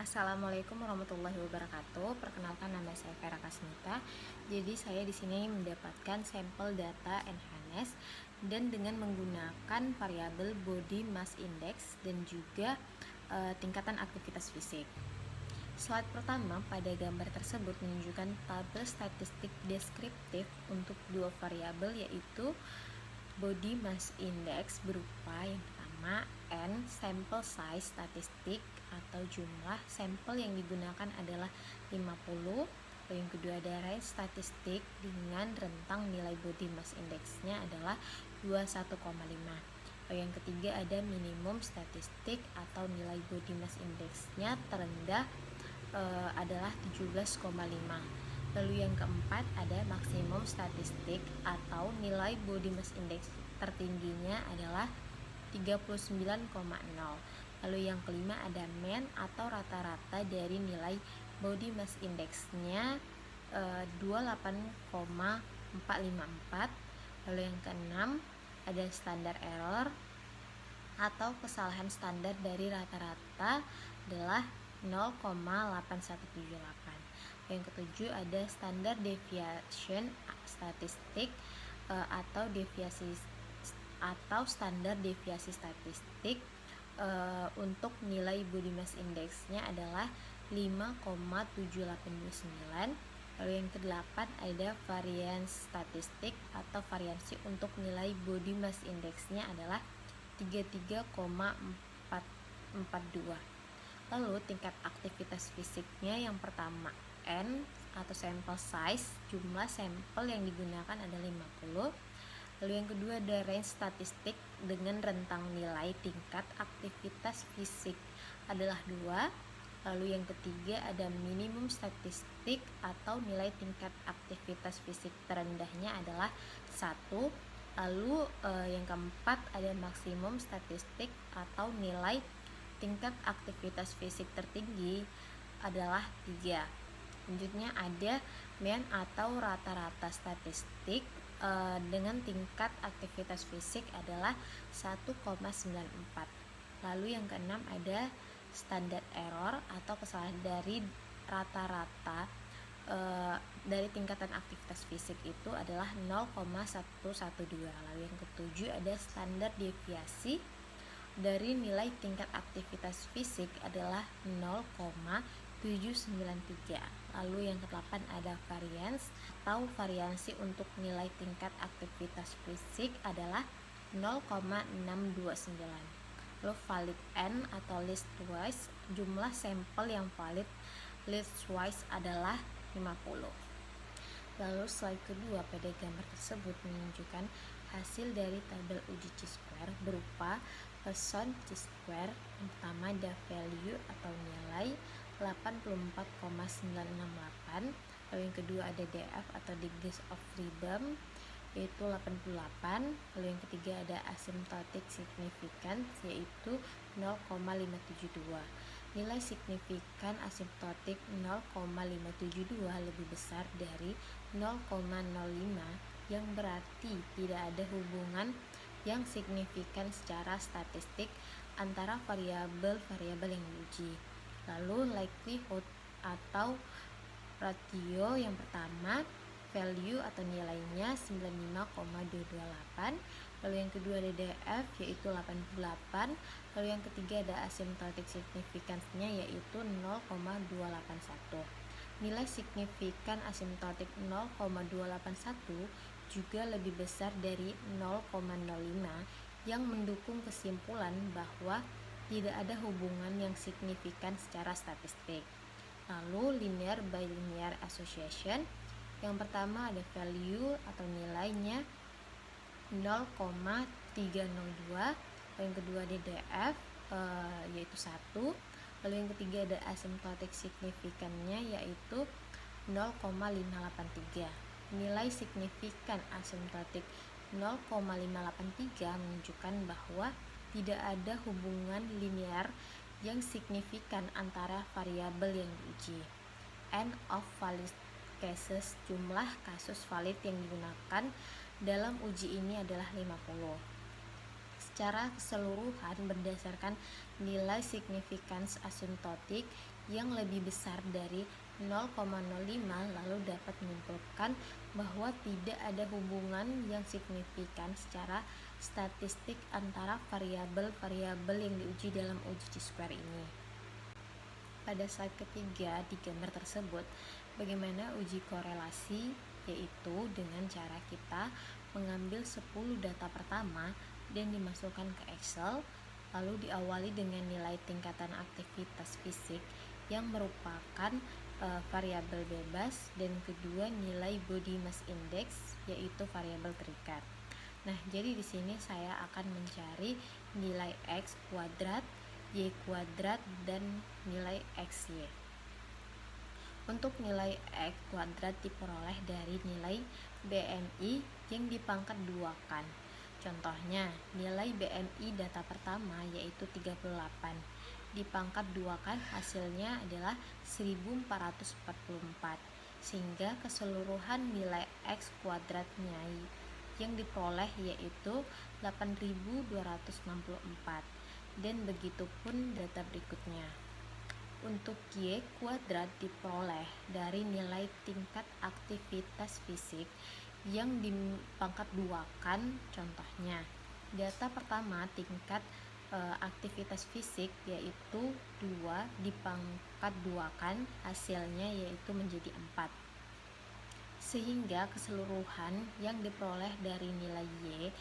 Assalamualaikum warahmatullahi wabarakatuh. Perkenalkan, nama saya Vera Kasmita. Jadi saya di sini mendapatkan sampel data NHNS dan dengan menggunakan variabel body mass index dan juga tingkatan aktivitas fisik. Slide pertama pada gambar tersebut menunjukkan tabel statistik deskriptif untuk dua variabel, yaitu body mass index berupa yang pertama N, sample size statistik atau jumlah sampel yang digunakan adalah 50. Yang kedua ada range statistik dengan rentang nilai body mass indexnya adalah 21,5. Yang ketiga ada minimum statistik atau nilai body mass indexnya terendah adalah 17,5. Lalu yang keempat ada maksimum statistik atau nilai body mass index tertingginya adalah 39,0. Lalu yang kelima ada mean atau rata-rata dari nilai body mass indexnya 28,454. Lalu yang keenam ada standar error atau kesalahan standar dari rata-rata adalah 0,8178. Yang ketujuh ada standar deviation statistik atau standar deviasi statistik untuk nilai body mass indexnya adalah 5,7829. Lalu yang kedelapan ada variance statistik atau variansi untuk nilai body mass indexnya adalah 33,442. Lalu tingkat aktivitas fisiknya yang pertama N atau sample size, jumlah sampel yang digunakan adalah 50. Lalu yang kedua ada range statistik dengan rentang nilai tingkat aktivitas fisik adalah 2. Lalu yang ketiga ada minimum statistik atau nilai tingkat aktivitas fisik terendahnya adalah 1. Lalu yang keempat ada maksimum statistik atau nilai tingkat aktivitas fisik tertinggi adalah 3. Selanjutnya ada mean atau rata-rata statistik dengan tingkat aktivitas fisik adalah 1,94. Lalu yang keenam ada standar error atau kesalahan dari rata-rata dari tingkatan aktivitas fisik itu adalah 0,112. Lalu yang ketujuh ada standar deviasi dari nilai tingkat aktivitas fisik adalah 0,793. Lalu yang ke-8 ada variance atau variansi untuk nilai tingkat aktivitas fisik adalah 0,629. Lalu valid N atau listwise, jumlah sampel yang valid listwise adalah 50. Lalu slide kedua pada gambar tersebut menunjukkan hasil dari tabel uji chi-square berupa person chi-square. Yang pertama ada value atau nilai 84,968. Lalu yang kedua ada DF atau degrees of freedom yaitu 88. Lalu yang ketiga ada asymptotic significance yaitu 0,572. Nilai signifikan asymptotik 0,572 lebih besar dari 0,05 yang berarti tidak ada hubungan yang signifikan secara statistik antara variabel-variabel yang diuji. Lalu likelihood atau ratio yang pertama value atau nilainya 95,228. Lalu yang kedua ada DF yaitu 88. Lalu yang ketiga ada asymptotic significance-nya yaitu 0,281. Nilai signifikan asymptotic 0,281 juga lebih besar dari 0,05 yang mendukung kesimpulan bahwa tidak ada hubungan yang signifikan secara statistik. Lalu linear by linear association, yang pertama ada value atau nilainya 0,302. Yang kedua ada DF yaitu 1. Lalu yang ketiga ada asymptotic signifikannya yaitu 0,583. Nilai signifikan asymptotic 0,583 menunjukkan bahwa tidak ada hubungan linear yang signifikan antara variabel yang diuji. N of valid cases, jumlah kasus valid yang digunakan dalam uji ini adalah 50. secara keseluruhan berdasarkan nilai signifikans asimptotik yang lebih besar dari 0,05, lalu dapat menyimpulkan bahwa tidak ada hubungan yang signifikan secara statistik antara variabel-variabel yang diuji dalam uji chi-square ini. Pada slide ketiga di gambar tersebut, bagaimana uji korelasi, yaitu dengan cara kita mengambil 10 data pertama dan dimasukkan ke Excel, lalu diawali dengan nilai tingkatan aktivitas fisik yang merupakan variabel bebas, dan kedua nilai body mass index, yaitu variabel terikat. Nah, jadi di sini saya akan mencari nilai X kuadrat, Y kuadrat, dan nilai XY. Untuk nilai X kuadrat diperoleh dari nilai BMI yang dipangkat 2-kan. Contohnya, nilai BMI data pertama yaitu 38. Dipangkat 2-kan hasilnya adalah 1444. Sehingga keseluruhan nilai X kuadratnya yang diperoleh yaitu 8264. Dan begitu pun data berikutnya. Untuk Y kuadrat diperoleh dari nilai tingkat aktivitas fisik yang dipangkat 2-kan. Contohnya, data pertama tingkat aktivitas fisik yaitu 2 dipangkat 2-kan, hasilnya yaitu menjadi 4. Sehingga keseluruhan yang diperoleh dari nilai Y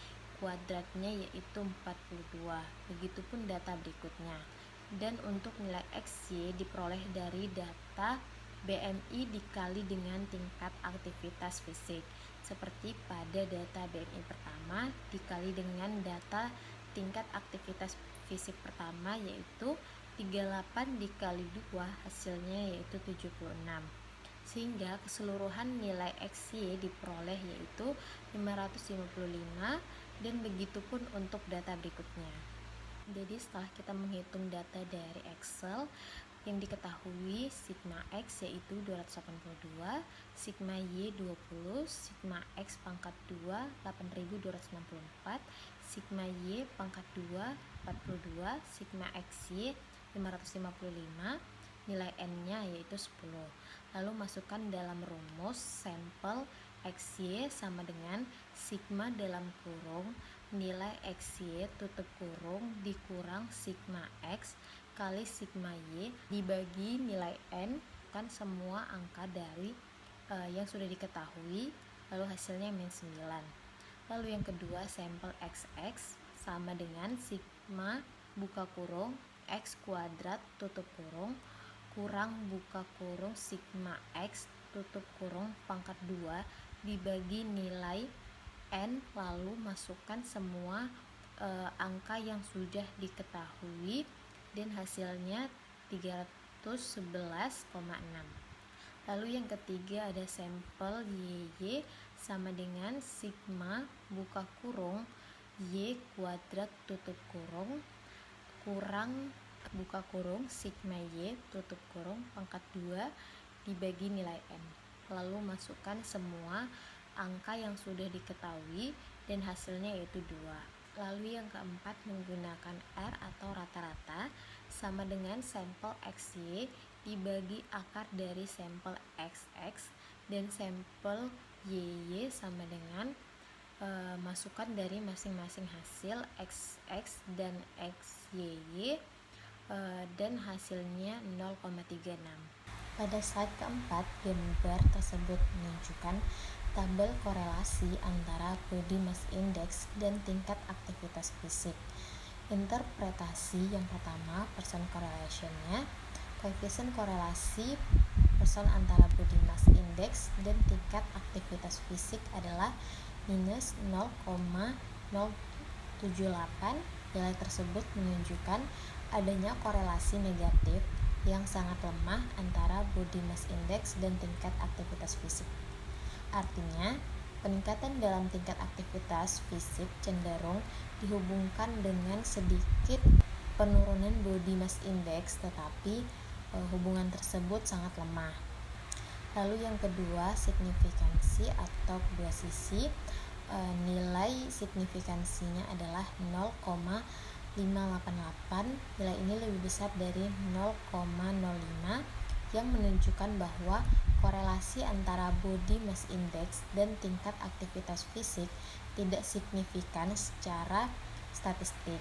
kuadratnya yaitu 42. Begitupun data berikutnya. Dan untuk nilai XY diperoleh dari data BMI dikali dengan tingkat aktivitas fisik, seperti pada data BMI pertama dikali dengan data tingkat aktivitas fisik pertama yaitu 38 dikali 2, hasilnya yaitu 76. Sehingga keseluruhan nilai XY diperoleh yaitu 555, dan begitupun untuk data berikutnya. Jadi setelah kita menghitung data dari Excel, yang diketahui sigma X yaitu 282, sigma Y 20, sigma X pangkat 2 8264, sigma Y pangkat 2 42, sigma XY 555, nilai N-nya yaitu 10. Lalu masukkan dalam rumus sampel XY sama dengan sigma dalam kurung nilai XY tutup kurung dikurang sigma X kali sigma Y dibagi nilai N, kan semua angka dari yang sudah diketahui, lalu hasilnya min 9. Lalu yang kedua, sampel XX sama dengan sigma buka kurung X kuadrat tutup kurung kurang buka kurung sigma X tutup kurung pangkat 2 dibagi nilai N, lalu masukkan semua angka yang sudah diketahui dan hasilnya 311,6. Lalu yang ketiga ada sampel YY sama dengan sigma buka kurung Y kuadrat tutup kurung kurang buka kurung sigma Y tutup kurung pangkat 2 dibagi nilai N, lalu masukkan semua angka yang sudah diketahui dan hasilnya yaitu 2. Lalu yang keempat, menggunakan R atau rata-rata sama dengan sampel XY dibagi akar dari sampel XX, dan sampel YY sama dengan masukan dari masing-masing hasil XX dan XYY, dan hasilnya 0,36. Pada slide keempat, gambar tersebut menunjukkan tabel korelasi antara body mass index dan tingkat aktivitas fisik. Interpretasi yang pertama, percent correlation-nya, koefisien korelasi persen antara body mass index dan tingkat aktivitas fisik adalah minus 0,078. Nilai tersebut menunjukkan adanya korelasi negatif yang sangat lemah antara body mass index dan tingkat aktivitas fisik. Artinya, peningkatan dalam tingkat aktivitas fisik cenderung dihubungkan dengan sedikit penurunan body mass index, tetapi hubungan tersebut sangat lemah. Lalu yang kedua, signifikansi atau kedua sisi. nilai signifikansinya adalah 0,588. Nilai ini lebih besar dari 0,05 yang menunjukkan bahwa korelasi antara body mass index dan tingkat aktivitas fisik tidak signifikan secara statistik.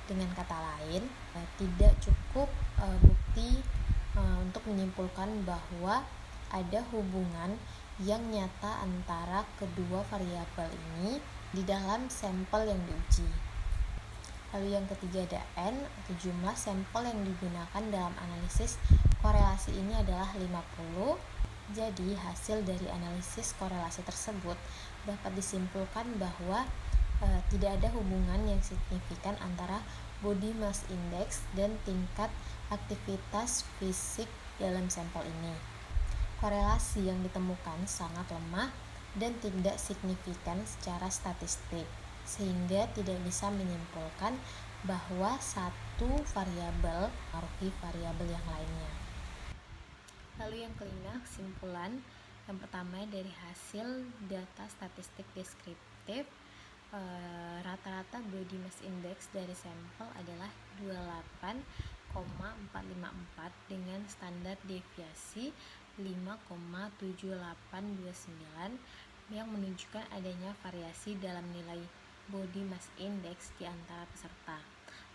Dengan kata lain, tidak cukup bukti untuk menyimpulkan bahwa ada hubungan yang nyata antara kedua variabel ini di dalam sampel yang diuji. Lalu yang ketiga ada N atau jumlah sampel yang digunakan dalam analisis korelasi ini adalah 50. Jadi hasil dari analisis korelasi tersebut dapat disimpulkan bahwa tidak ada hubungan yang signifikan antara body mass index dan tingkat aktivitas fisik dalam sampel ini. Korelasi yang ditemukan sangat lemah dan tidak signifikan secara statistik, sehingga tidak bisa menyimpulkan bahwa satu variabel mempengaruhi variabel yang lainnya. Lalu yang kelima, kesimpulan. Yang pertama, dari hasil data statistik deskriptif, rata-rata body mass index dari sampel adalah 28,454 dengan standar deviasi 5,7829 yang menunjukkan adanya variasi dalam nilai body mass index di antara peserta.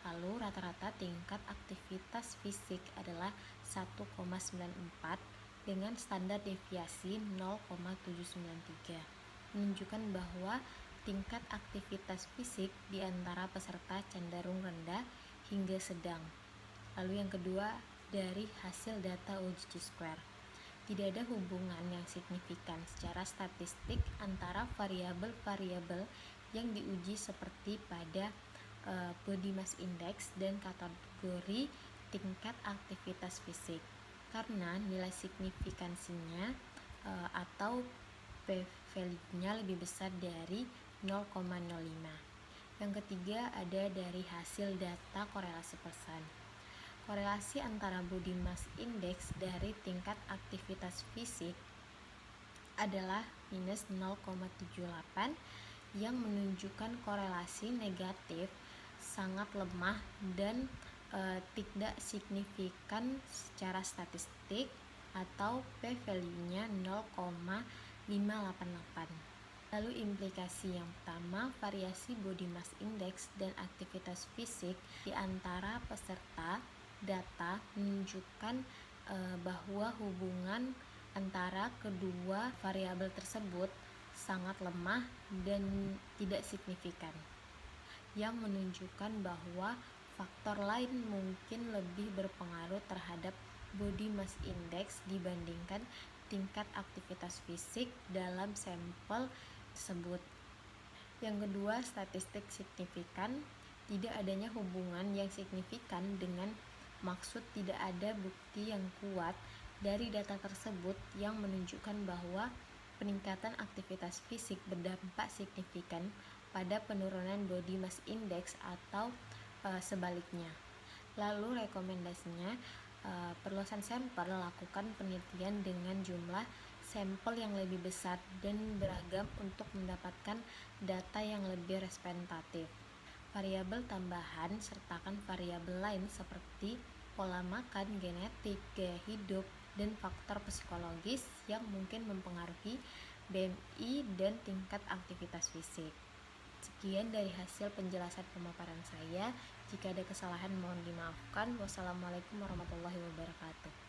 Lalu rata-rata tingkat aktivitas fisik adalah 1,94 dengan standar deviasi 0,793, menunjukkan bahwa tingkat aktivitas fisik di antara peserta cenderung rendah hingga sedang. Lalu yang kedua, dari hasil data uji Chi-square, tidak ada hubungan yang signifikan secara statistik antara variabel-variabel yang diuji seperti pada body mass index dan kategori tingkat aktivitas fisik, karena nilai signifikansinya atau p-value-nya lebih besar dari 0,05. Yang ketiga ada dari hasil data korelasi persen. Korelasi antara body mass index dari tingkat aktivitas fisik adalah minus 0,78 yang menunjukkan korelasi negatif sangat lemah dan tidak signifikan secara statistik atau p-value-nya 0,588. Lalu implikasi yang pertama, variasi body mass index dan aktivitas fisik di antara peserta data menunjukkan bahwa hubungan antara kedua variabel tersebut sangat lemah dan tidak signifikan, yang menunjukkan bahwa faktor lain mungkin lebih berpengaruh terhadap body mass index dibandingkan tingkat aktivitas fisik dalam sampel tersebut. Yang kedua, statistik signifikan. Tidak adanya hubungan yang signifikan dengan maksud tidak ada bukti yang kuat dari data tersebut yang menunjukkan bahwa peningkatan aktivitas fisik berdampak signifikan pada penurunan body mass index atau sebaliknya. Lalu rekomendasinya, perluasan sampel, lakukan penelitian dengan jumlah sampel yang lebih besar dan beragam untuk mendapatkan data yang lebih representatif. Variabel tambahan, sertakan variabel lain seperti pola makan, genetik, gaya hidup, dan faktor psikologis yang mungkin mempengaruhi BMI dan tingkat aktivitas fisik. Sekian dari hasil penjelasan pemaparan saya. Jika ada kesalahan mohon dimaafkan. Wassalamualaikum warahmatullahi wabarakatuh.